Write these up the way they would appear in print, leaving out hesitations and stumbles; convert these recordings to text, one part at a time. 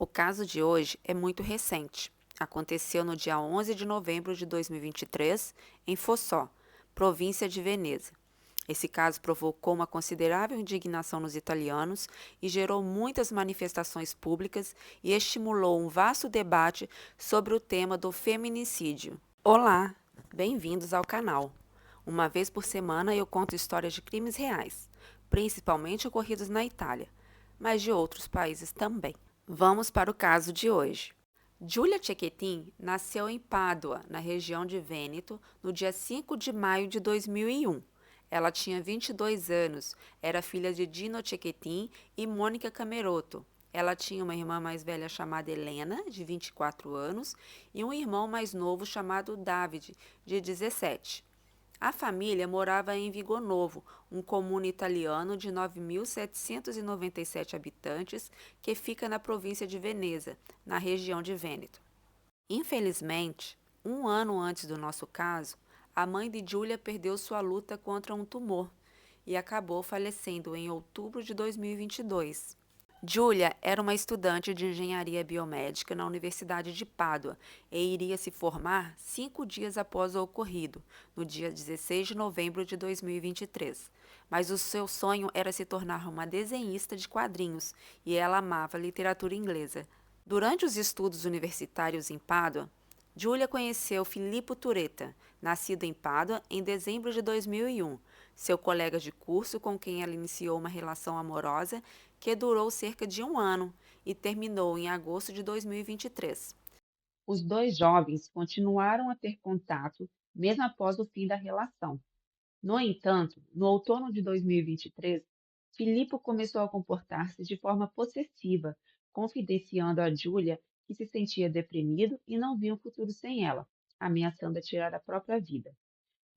O caso de hoje é muito recente. Aconteceu no dia 11 de novembro de 2023, em Fossó, província de Veneza. Esse caso provocou uma considerável indignação nos italianos e gerou muitas manifestações públicas e estimulou um vasto debate sobre o tema do feminicídio. Olá, bem-vindos ao canal. Uma vez por semana eu conto histórias de crimes reais, principalmente ocorridos na Itália, mas de outros países também. Vamos para o caso de hoje. Giulia Cecchettin nasceu em Pádua, na região de Vêneto, no dia 5 de maio de 2001. Ela tinha 22 anos, era filha de Dino Cecchettin e Mônica Camerotto. Ela tinha uma irmã mais velha chamada Helena, de 24 anos, e um irmão mais novo chamado David, de 17. A família morava em Vigonovo, um comune italiano de 9.797 habitantes que fica na província de Veneza, na região de Vêneto. Infelizmente, um ano antes do nosso caso, a mãe de Giulia perdeu sua luta contra um tumor e acabou falecendo em outubro de 2022. Giulia era uma estudante de engenharia biomédica na Universidade de Pádua e iria se formar 5 dias após o ocorrido, no dia 16 de novembro de 2023. Mas o seu sonho era se tornar uma desenhista de quadrinhos e ela amava literatura inglesa. Durante os estudos universitários em Pádua, Giulia conheceu Filippo Turetta, nascido em Pádua em dezembro de 2001, seu colega de curso com quem ela iniciou uma relação amorosa que durou cerca de um ano e terminou em agosto de 2023. Os dois jovens continuaram a ter contato mesmo após o fim da relação. No entanto, no outono de 2023, Filippo começou a comportar-se de forma possessiva, confidenciando a Giulia que se sentia deprimido e não via um futuro sem ela, ameaçando a tirar a própria vida.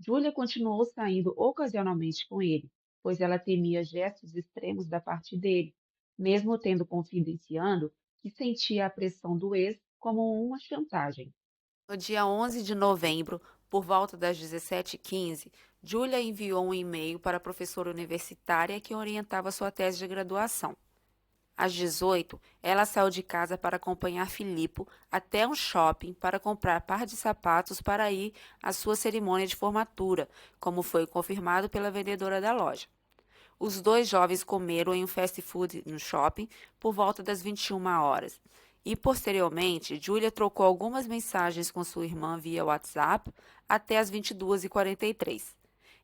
Giulia continuou saindo ocasionalmente com ele, pois ela temia gestos extremos da parte dele, mesmo tendo confidenciando que sentia a pressão do ex como uma chantagem. No dia 11 de novembro, por volta das 17h15, Giulia enviou um e-mail para a professora universitária que orientava sua tese de graduação. Às 18, ela saiu de casa para acompanhar Filippo até um shopping para comprar par de sapatos para ir à sua cerimônia de formatura, como foi confirmado pela vendedora da loja. Os dois jovens comeram em um fast food no shopping por volta das 21 horas. E, posteriormente, Giulia trocou algumas mensagens com sua irmã via WhatsApp até as 22h43.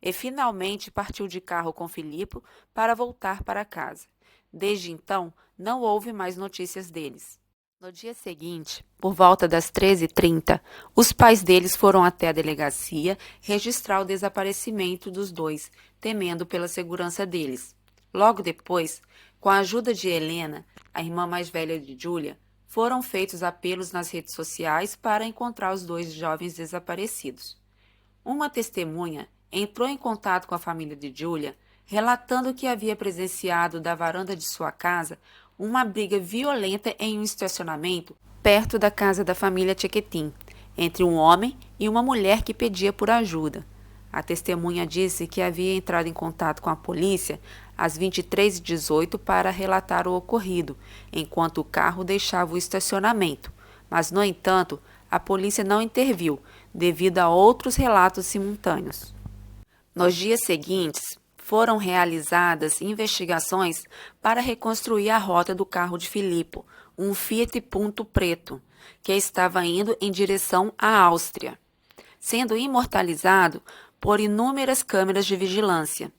E finalmente partiu de carro com Filippo para voltar para casa. Desde então, não houve mais notícias deles. No dia seguinte, por volta das 13h30, os pais deles foram até a delegacia registrar o desaparecimento dos dois, temendo pela segurança deles. Logo depois, com a ajuda de Helena, a irmã mais velha de Giulia, foram feitos apelos nas redes sociais para encontrar os dois jovens desaparecidos. Uma testemunha entrou em contato com a família de Giulia, relatando que havia presenciado da varanda de sua casa uma briga violenta em um estacionamento perto da casa da família Cecchettin, entre um homem e uma mulher que pedia por ajuda. A testemunha disse que havia entrado em contato com a polícia às 23h18 para relatar o ocorrido, enquanto o carro deixava o estacionamento. Mas, no entanto, a polícia não interviu, devido a outros relatos simultâneos. Nos dias seguintes, foram realizadas investigações para reconstruir a rota do carro de Filippo, um Fiat Punto preto, que estava indo em direção à Áustria, sendo imortalizado por inúmeras câmeras de vigilância.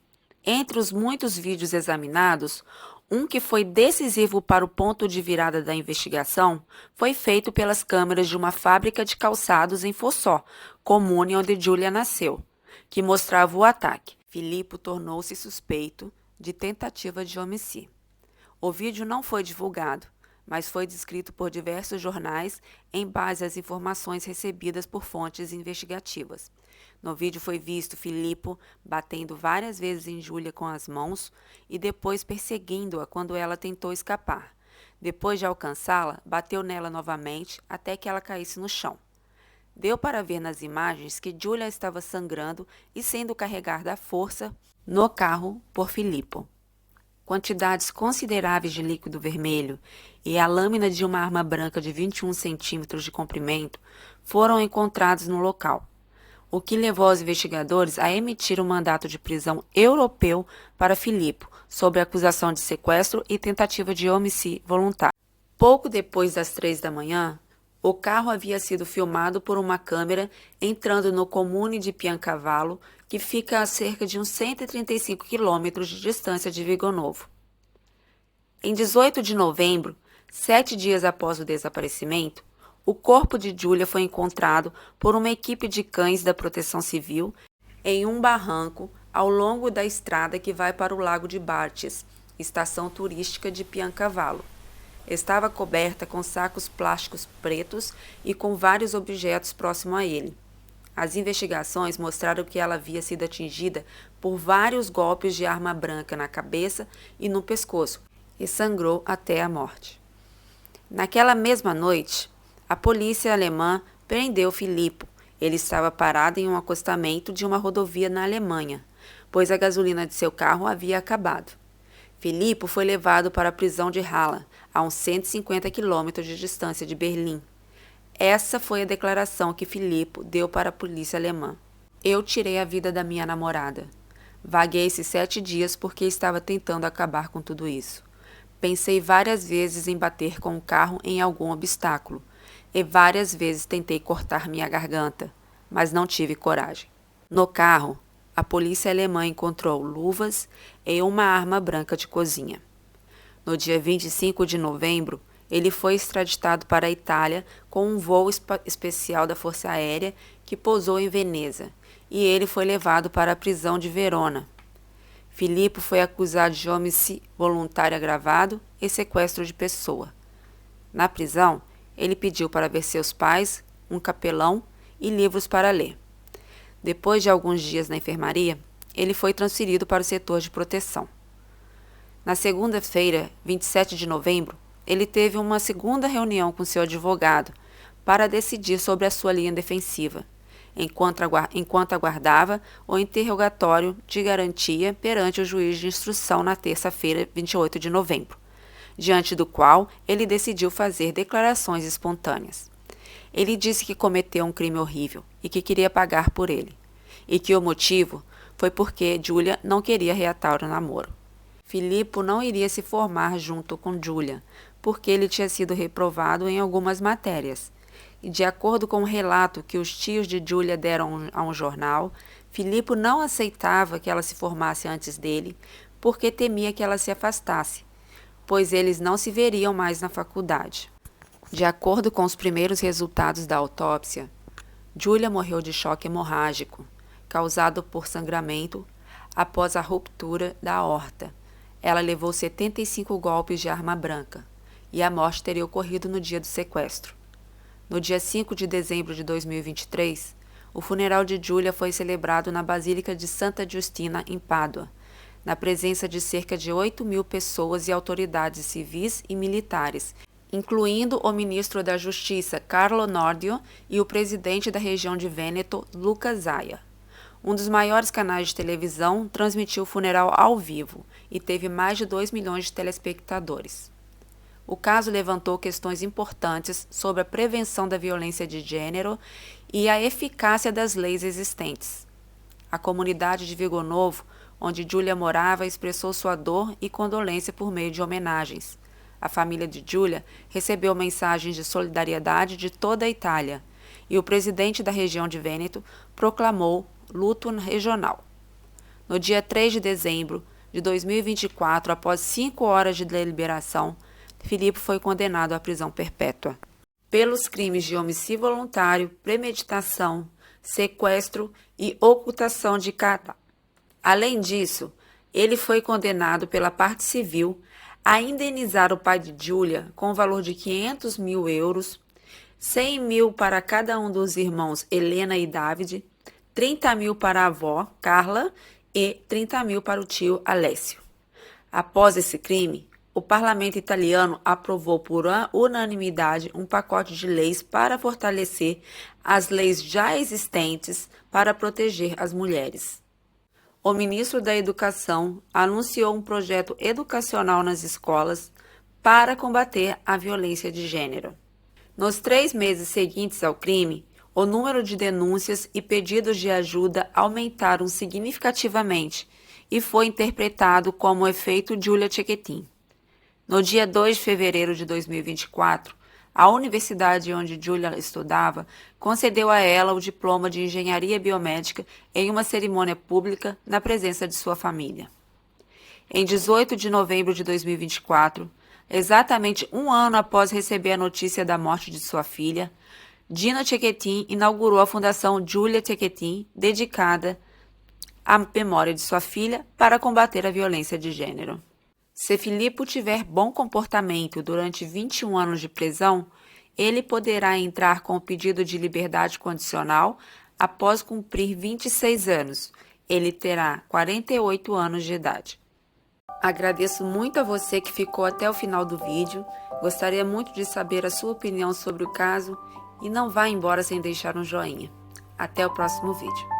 Entre os muitos vídeos examinados, um que foi decisivo para o ponto de virada da investigação foi feito pelas câmeras de uma fábrica de calçados em Fossó, comune onde Giulia nasceu, que mostrava o ataque. Filippo tornou-se suspeito de tentativa de homicídio. O vídeo não foi divulgado, mas foi descrito por diversos jornais em base às informações recebidas por fontes investigativas. No vídeo foi visto Filippo batendo várias vezes em Giulia com as mãos e depois perseguindo-a quando ela tentou escapar. Depois de alcançá-la, bateu nela novamente até que ela caísse no chão. Deu para ver nas imagens que Giulia estava sangrando e sendo carregada à força no carro por Filippo. quantidades consideráveis de líquido vermelho e a lâmina de uma arma branca de 21 centímetros de comprimento foram encontrados no local, o que levou os investigadores a emitir um mandato de prisão europeu para Filippo, sob acusação de sequestro e tentativa de homicídio voluntário. Pouco depois das 3 da manhã, o carro havia sido filmado por uma câmera entrando no comune de Piancavallo, que fica a cerca de uns 135 quilômetros de distância de Vigonovo. Em 18 de novembro, 7 dias após o desaparecimento, o corpo de Giulia foi encontrado por uma equipe de cães da Proteção Civil em um barranco ao longo da estrada que vai para o Lago de Bartes, estação turística de Piancavallo. Estava coberta com sacos plásticos pretos e com vários objetos próximo a ele. As investigações mostraram que ela havia sido atingida por vários golpes de arma branca na cabeça e no pescoço e sangrou até a morte. Naquela mesma noite, a polícia alemã prendeu Filippo. Ele estava parado em um acostamento de uma rodovia na Alemanha, pois a gasolina de seu carro havia acabado. Filippo foi levado para a prisão de Halle, a uns 150 quilômetros de distância de Berlim. Essa foi a declaração que Filippo deu para a polícia alemã. Eu tirei a vida da minha namorada. Vaguei esses 7 dias porque estava tentando acabar com tudo isso. Pensei várias vezes em bater com o carro em algum obstáculo, e várias vezes tentei cortar minha garganta, mas não tive coragem. No carro, a polícia alemã encontrou luvas e uma arma branca de cozinha. No dia 25 de novembro, ele foi extraditado para a Itália com um voo especial da Força Aérea que pousou em Veneza, e ele foi levado para a prisão de Verona. Filippo foi acusado de homicídio voluntário agravado e sequestro de pessoa. Na prisão, ele pediu para ver seus pais, um capelão e livros para ler. Depois de alguns dias na enfermaria, ele foi transferido para o setor de proteção. Na segunda-feira, 27 de novembro, ele teve uma segunda reunião com seu advogado para decidir sobre a sua linha defensiva, enquanto aguardava o interrogatório de garantia perante o juiz de instrução na terça-feira, 28 de novembro, diante do qual ele decidiu fazer declarações espontâneas. Ele disse que cometeu um crime horrível e que queria pagar por ele, e que o motivo foi porque Giulia não queria reatar o namoro. Filippo não iria se formar junto com Giulia, porque ele tinha sido reprovado em algumas matérias. E de acordo com o relato que os tios de Giulia deram a um jornal, Filippo não aceitava que ela se formasse antes dele, porque temia que ela se afastasse, pois eles não se veriam mais na faculdade. De acordo com os primeiros resultados da autópsia, Giulia morreu de choque hemorrágico, causado por sangramento após a ruptura da aorta. Ela levou 75 golpes de arma branca, e a morte teria ocorrido no dia do sequestro. No dia 5 de dezembro de 2023, o funeral de Giulia foi celebrado na Basílica de Santa Giustina, em Pádua, na presença de cerca de 8.000 pessoas e autoridades civis e militares, incluindo o ministro da Justiça, Carlo Nordio, e o presidente da região de Vêneto, Luca Zaia. Um dos maiores canais de televisão transmitiu o funeral ao vivo e teve mais de 2 milhões de telespectadores. O caso levantou questões importantes sobre a prevenção da violência de gênero e a eficácia das leis existentes. A comunidade de Vigonovo, onde Giulia morava, expressou sua dor e condolência por meio de homenagens. A família de Giulia recebeu mensagens de solidariedade de toda a Itália, e o presidente da região de Vêneto proclamou luto regional. No dia 3 de dezembro de 2024, após 5 horas de deliberação, Filippo foi condenado à prisão perpétua pelos crimes de homicídio voluntário, premeditação, sequestro e ocultação de cadáver. Além disso, ele foi condenado pela parte civil a indenizar o pai de Giulia com o valor de 500 mil euros, 100 mil para cada um dos irmãos Helena e David, 30 mil para a avó, Carla, e 30 mil para o tio Alessio. Após esse crime, o parlamento italiano aprovou por unanimidade um pacote de leis para fortalecer as leis já existentes para proteger as mulheres. o ministro da Educação anunciou um projeto educacional nas escolas para combater a violência de gênero. Nos 3 meses seguintes ao crime, o número de denúncias e pedidos de ajuda aumentaram significativamente e foi interpretado como o efeito Giulia Cecchettin. No dia 2 de fevereiro de 2024, a universidade onde Giulia estudava concedeu a ela o diploma de engenharia biomédica em uma cerimônia pública na presença de sua família. Em 18 de novembro de 2024, exatamente um ano após receber a notícia da morte de sua filha, Gina Cecchettin inaugurou a Fundação Giulia Cecchettin, dedicada à memória de sua filha para combater a violência de gênero. Se Filippo tiver bom comportamento durante 21 anos de prisão, ele poderá entrar com o pedido de liberdade condicional após cumprir 26 anos. Ele terá 48 anos de idade. Agradeço muito a você que ficou até o final do vídeo. Gostaria muito de saber a sua opinião sobre o caso e não vá embora sem deixar um joinha. Até o próximo vídeo.